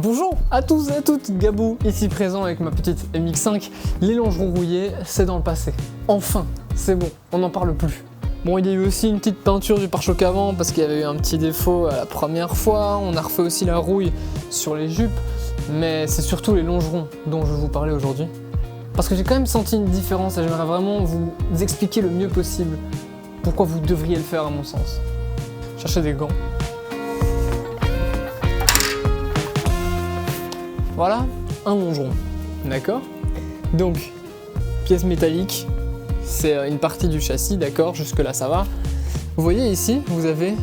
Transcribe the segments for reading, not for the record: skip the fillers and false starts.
Bonjour à tous et à toutes, Gabou ici présent avec ma petite MX5. Les longerons rouillés, c'est dans le passé. Enfin, c'est bon, on n'en parle plus. Bon, il y a eu aussi une petite peinture du pare-choc avant parce qu'il y avait eu un petit défaut à la première fois. On a refait aussi la rouille sur les jupes, mais c'est surtout les longerons dont je vais vous parler aujourd'hui. Parce que j'ai quand même senti une différence et j'aimerais vraiment vous expliquer le mieux possible pourquoi vous devriez le faire à mon sens. Cherchez des gants. Voilà, un longeron, d'accord? Donc, pièce métallique, c'est une partie du châssis, d'accord? Jusque là ça va. Vous voyez ici, vous avez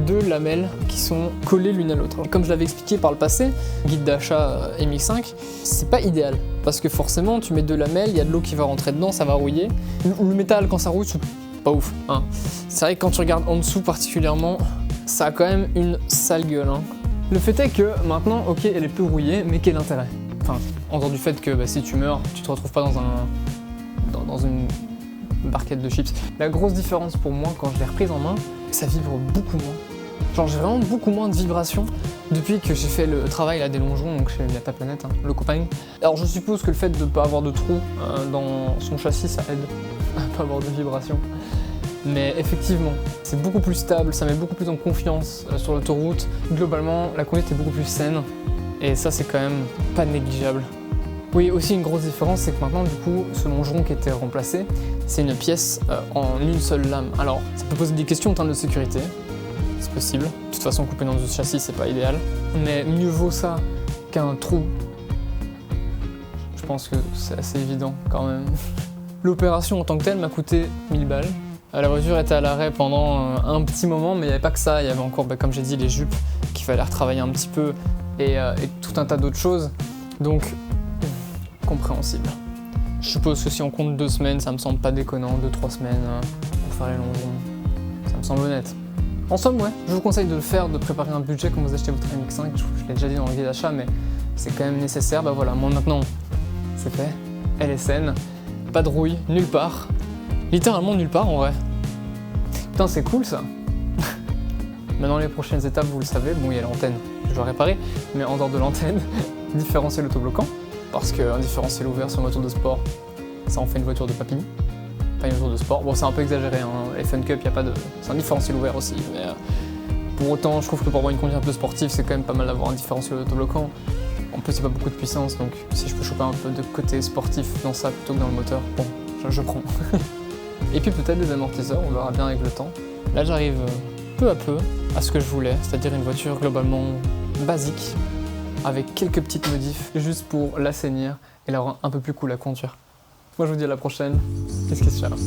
deux lamelles qui sont collées l'une à l'autre. Comme je l'avais expliqué par le passé, guide d'achat MX5, c'est pas idéal. Parce que forcément, tu mets deux lamelles, il y a de l'eau qui va rentrer dedans, ça va rouiller. Le métal, quand ça rouille, c'est pas ouf. Hein. C'est vrai que quand tu regardes en dessous particulièrement, ça a quand même une sale gueule. Hein. Le fait est que maintenant, ok, elle est plus rouillée, mais quel intérêt? Enfin, en dehors du fait que si tu meurs, tu te retrouves pas dans une barquette de chips. La grosse différence pour moi, quand je l'ai reprise en main, ça vibre beaucoup moins. Genre, j'ai vraiment beaucoup moins de vibrations depuis que j'ai fait le travail là, des longerons, donc chez Miata Planète, hein, le copain. Alors, je suppose que le fait de ne pas avoir de trou dans son châssis, ça aide à pas avoir de vibrations. Mais effectivement, c'est beaucoup plus stable, ça met beaucoup plus en confiance sur l'autoroute. Globalement, la conduite est beaucoup plus saine et ça, c'est quand même pas négligeable. Oui, aussi une grosse différence, c'est que maintenant, du coup, ce longeron qui était remplacé, c'est une pièce en une seule lame. Alors, ça peut poser des questions en termes de sécurité, c'est possible. De toute façon, couper dans le châssis, c'est pas idéal. Mais mieux vaut ça qu'un trou. Je pense que c'est assez évident quand même. L'opération en tant que telle m'a coûté 1000 balles. La voiture était à l'arrêt pendant un petit moment, mais il n'y avait pas que ça, il y avait encore, comme j'ai dit, les jupes qu'il fallait retravailler un petit peu et tout un tas d'autres choses, donc compréhensible. Je suppose que si on compte 2 semaines, ça me semble pas déconnant, 2-3 semaines pour faire les longerons, ça me semble honnête. En somme, ouais, je vous conseille de le faire, de préparer un budget quand vous achetez votre MX5, je l'ai déjà dit dans le guide d'achat, mais c'est quand même nécessaire. Bah voilà, moi maintenant, c'est fait, elle est saine, pas de rouille, nulle part. Littéralement nulle part en vrai. Putain, c'est cool ça. Maintenant les prochaines étapes, vous le savez, bon il y a l'antenne que je dois réparer, mais en dehors de l'antenne, différencier l'autobloquant, parce qu'un différentiel ouvert sur une voiture de sport, ça en fait une voiture de papy, pas une voiture de sport. Bon c'est un peu exagéré, hein. Les Fun Cup, y a pas de... c'est un différentiel ouvert aussi, mais pour autant je trouve que pour avoir une conduite un peu sportive, c'est quand même pas mal d'avoir un différentiel autobloquant. En plus il n'y a pas beaucoup de puissance, donc si je peux choper un peu de côté sportif dans ça plutôt que dans le moteur, bon, je prends. Et puis peut-être des amortisseurs, on verra bien avec le temps. Là j'arrive peu à peu à ce que je voulais, c'est-à-dire une voiture globalement basique, avec quelques petites modifs, juste pour l'assainir et la rendre un peu plus cool à conduire. Moi je vous dis à la prochaine, qu'est-ce qui se passe ?